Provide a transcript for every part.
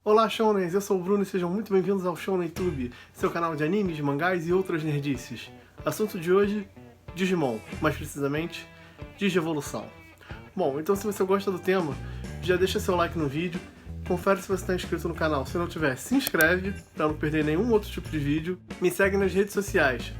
Olá, Shounens! Eu sou o Bruno e sejam muito bem-vindos ao Shounentube, seu canal de animes, mangás e outras nerdices. Assunto de hoje, Digimon, mais precisamente, Digievolução. Bom, então se você gosta do tema, já deixa seu like no vídeo, confere se você está inscrito no canal. Se não tiver, se inscreve para não perder nenhum outro tipo de vídeo. Me segue nas redes sociais,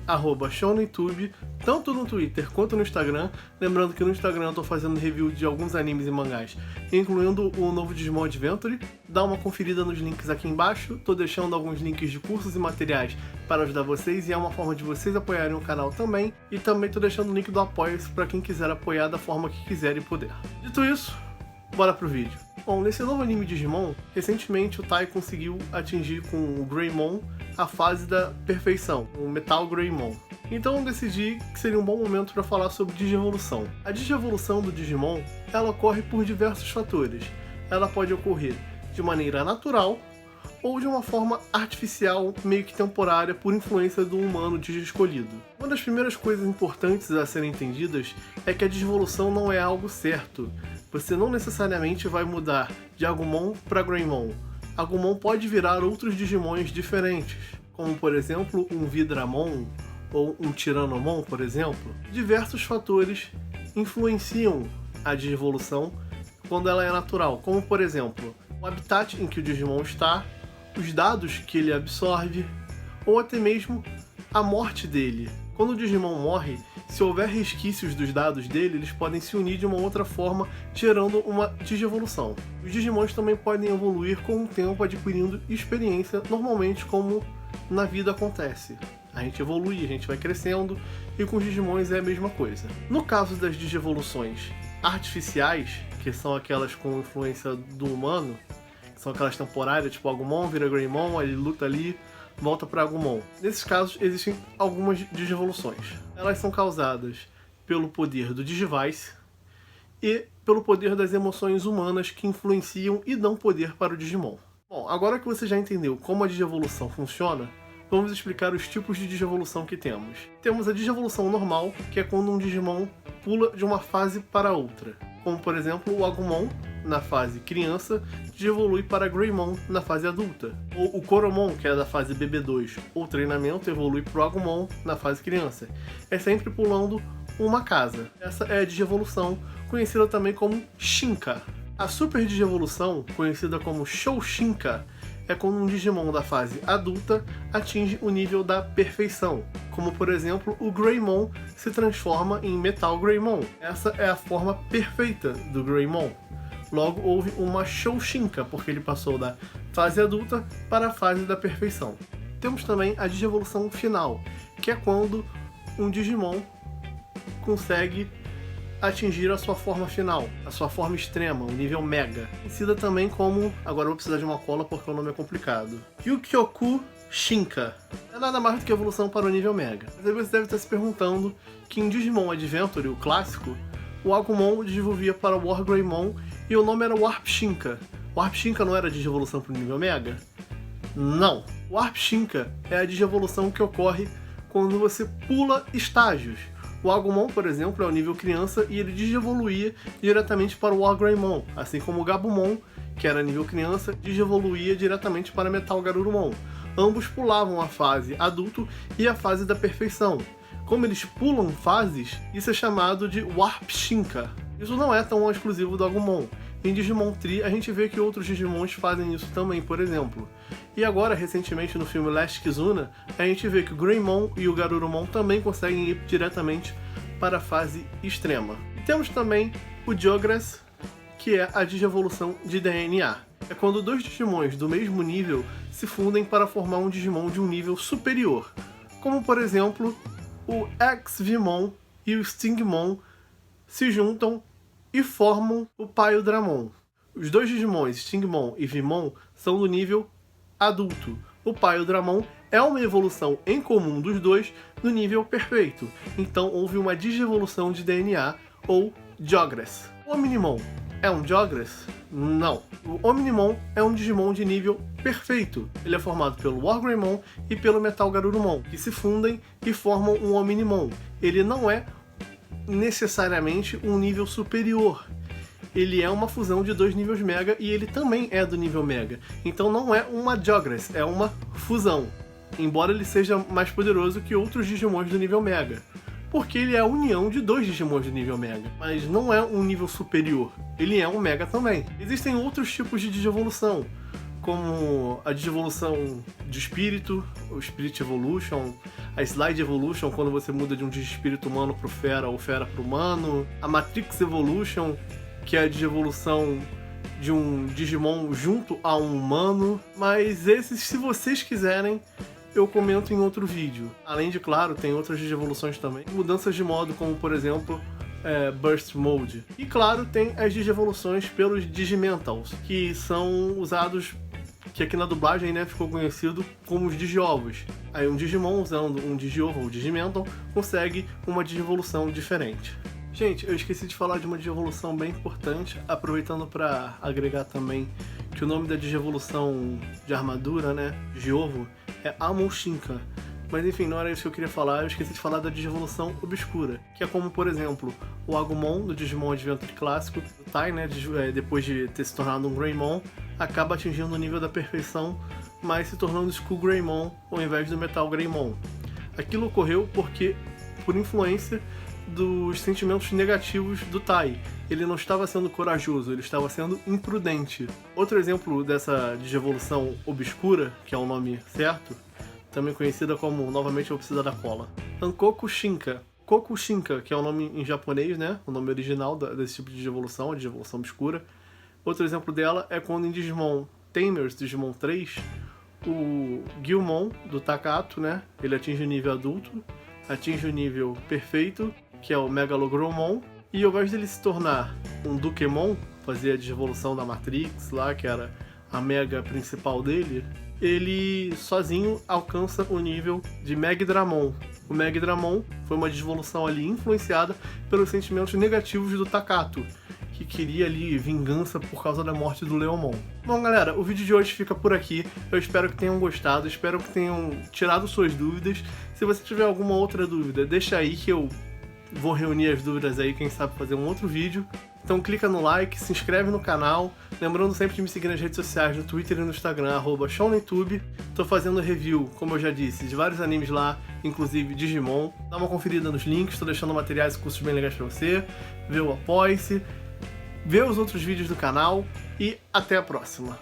@Shounentube, tanto no Twitter quanto no Instagram. Lembrando que no Instagram eu estou fazendo review de alguns animes e mangás, incluindo o novo Digimon Adventure. Dá uma conferida nos links aqui embaixo. Estou deixando alguns links de cursos e materiais para ajudar vocês e é uma forma de vocês apoiarem o canal também. E também estou deixando o link do Apoia-se para quem quiser apoiar da forma que quiser e puder. Dito isso, bora pro vídeo. Bom, nesse novo anime Digimon, recentemente o Tai conseguiu atingir com o Greymon a fase da perfeição, o Metal Greymon. Então eu decidi que seria um bom momento para falar sobre Digievolução. A Digievolução do Digimon, ela ocorre por diversos fatores. Ela pode ocorrer de maneira natural ou de uma forma artificial, meio que temporária, por influência do humano Digi-escolhido. Uma das primeiras coisas importantes a serem entendidas é que a Digievolução não é algo certo. Você não necessariamente vai mudar de Agumon para Greymon. Agumon pode virar outros Digimons diferentes, como por exemplo um Vidramon ou um Tyrannomon, por exemplo. Diversos fatores influenciam a Digievolução quando ela é natural, como por exemplo o habitat em que o Digimon está, os dados que ele absorve, ou até mesmo a morte dele. Quando o Digimon morre, se houver resquícios dos dados dele, eles podem se unir de uma outra forma, gerando uma Digievolução. Os Digimons também podem evoluir com o tempo, adquirindo experiência, normalmente como na vida acontece. A gente evolui, a gente vai crescendo, e com os Digimons é a mesma coisa. No caso das Digievoluções artificiais, que são aquelas com influência do humano, são aquelas temporárias, tipo Agumon vira Greymon, ele luta ali, volta para Agumon. Nesses casos existem algumas Digievoluções. Elas são causadas pelo poder do Digivice e pelo poder das emoções humanas que influenciam e dão poder para o Digimon. Bom, agora que você já entendeu como a Digievolução funciona, vamos explicar os tipos de Digievolução que temos. Temos a Digievolução normal, que é quando um Digimon pula de uma fase para outra, como por exemplo o Agumon, na fase criança, evolui para Greymon na fase adulta. Ou o Coromon, que é da fase BB2 ou treinamento, evolui para o Agumon na fase criança. É sempre pulando uma casa. Essa é a Digievolução, conhecida também como Shinka. A Super Digievolução, conhecida como Shoshinka, é quando um Digimon da fase adulta atinge o nível da perfeição, como por exemplo o Greymon se transforma em Metal Greymon. Essa é a forma perfeita do Greymon. Logo houve uma Shoshinka, porque ele passou da fase adulta para a fase da perfeição. Temos também a Digievolução final, que é quando um Digimon consegue atingir a sua forma final, a sua forma extrema, o nível Mega. Conhecida também como, agora eu vou precisar de uma cola porque o nome é complicado, Yukioku Shinka. É nada mais do que a evolução para o nível Mega. Mas aí você deve estar se perguntando que em Digimon Adventure, o clássico, o Agumon desenvolvia para o War Greymon e o nome era Warp Shinka. Warp Shinka não era a Digievolução para o nível Mega? Não! Warp Shinka é a Digievolução que ocorre quando você pula estágios. O Agumon, por exemplo, é o nível criança e ele digievoluía diretamente para o War Greymon, assim como o Gabumon, que era nível criança, digievoluía diretamente para Metal Garurumon. Ambos pulavam a fase adulto e a fase da perfeição. Como eles pulam fases, isso é chamado de Warp Shinka. Isso não é tão exclusivo do Agumon. Em Digimon Tree, a gente vê que outros Digimons fazem isso também, por exemplo. E agora, recentemente, no filme Last Kizuna, a gente vê que o Greymon e o Garurumon também conseguem ir diretamente para a fase extrema. E temos também o Diogress, que é a Digievolução de DNA. É quando dois Digimons do mesmo nível se fundem para formar um Digimon de um nível superior. Como, por exemplo, o X-Vimon e o Stingmon se juntam e formam o Pyodramon. Os dois Digimons, Stingmon e Vimon, são do nível adulto. O Pyodramon é uma evolução em comum dos dois no nível perfeito. Então houve uma digievolução de DNA, ou Diogress. O Omnimon é um Diogress? Não. O Omnimon é um Digimon de nível perfeito. Ele é formado pelo War Greymon e pelo Metal Garurumon, que se fundem e formam um Omnimon. Ele não é necessariamente um nível superior. ele é uma fusão de 2 níveis Mega e ele também é do nível Mega. Então não é uma Jogress, é uma fusão. Embora ele seja mais poderoso que outros Digimons do nível Mega. Porque ele é a união de 2 Digimons do nível Mega. Mas não é um nível superior, ele é um Mega também. Existem outros tipos de Digievolução, como a Digievolução de Espírito, o Spirit Evolution, a Slide Evolution, quando você muda de um Digiespírito humano pro Fera ou Fera pro humano, a Matrix Evolution, que é a Digievolução de um Digimon junto a um humano. Mas esses, se vocês quiserem, eu comento em outro vídeo. Além de, claro, tem outras Digievoluções também. Mudanças de modo, como por exemplo, Burst Mode. E claro, tem as Digievoluções pelos Digimentals, que são usados, que aqui na dublagem, né, ficou conhecido como os Digiovos. Aí um Digimon usando um Digiovo ou Digimental consegue uma Digievolução diferente. Gente, eu esqueci de falar de uma Digievolução bem importante, aproveitando para agregar também que o nome da Digievolução de armadura, né, Digiovo, é Amonshinka. Mas enfim, não era isso que eu queria falar, eu esqueci de falar da Digievolução Obscura, que é como, por exemplo, o Agumon do Digimon Adventure clássico, o Tai, né, depois de ter se tornado um Greymon, acaba atingindo o nível da perfeição, mas se tornando Skull Greymon ao invés do Metal Greymon. Aquilo ocorreu porque, por influência dos sentimentos negativos do Tai. Ele não estava sendo corajoso, ele estava sendo imprudente. Outro exemplo dessa Digievolução Obscura, que é o nome certo, também conhecida como, novamente, a Obsida da Cola. Ankoku Shinka. Koku Shinka, que é o nome em japonês, né? O nome original desse tipo de Digievolução, a Digievolução Obscura. Outro exemplo dela é quando em Digimon Tamers, Digimon 3, o Guilmon, do Takato, né? Ele atinge o nível adulto, atinge o nível perfeito, que é o Megalogromon, e ao invés dele se tornar um Dukemon, fazer a Digievolução da Matrix lá, que era a Mega principal dele, ele sozinho alcança o nível de Megdramon. O Megdramon foi uma Digievolução ali influenciada pelos sentimentos negativos do Takato, que queria ali vingança por causa da morte do Leomon. Bom, galera, o vídeo de hoje fica por aqui. Eu espero que tenham gostado, espero que tenham tirado suas dúvidas. Se você tiver alguma outra dúvida, deixa aí que eu vou reunir as dúvidas aí, quem sabe fazer um outro vídeo. Então clica no like, se inscreve no canal, lembrando sempre de me seguir nas redes sociais, no Twitter e no Instagram, @ShonenTube. Tô fazendo review, como eu já disse, de vários animes lá, inclusive Digimon. Dá uma conferida nos links, tô deixando materiais e cursos bem legais pra você, vê o Apoie-se, vê os outros vídeos do canal e até a próxima.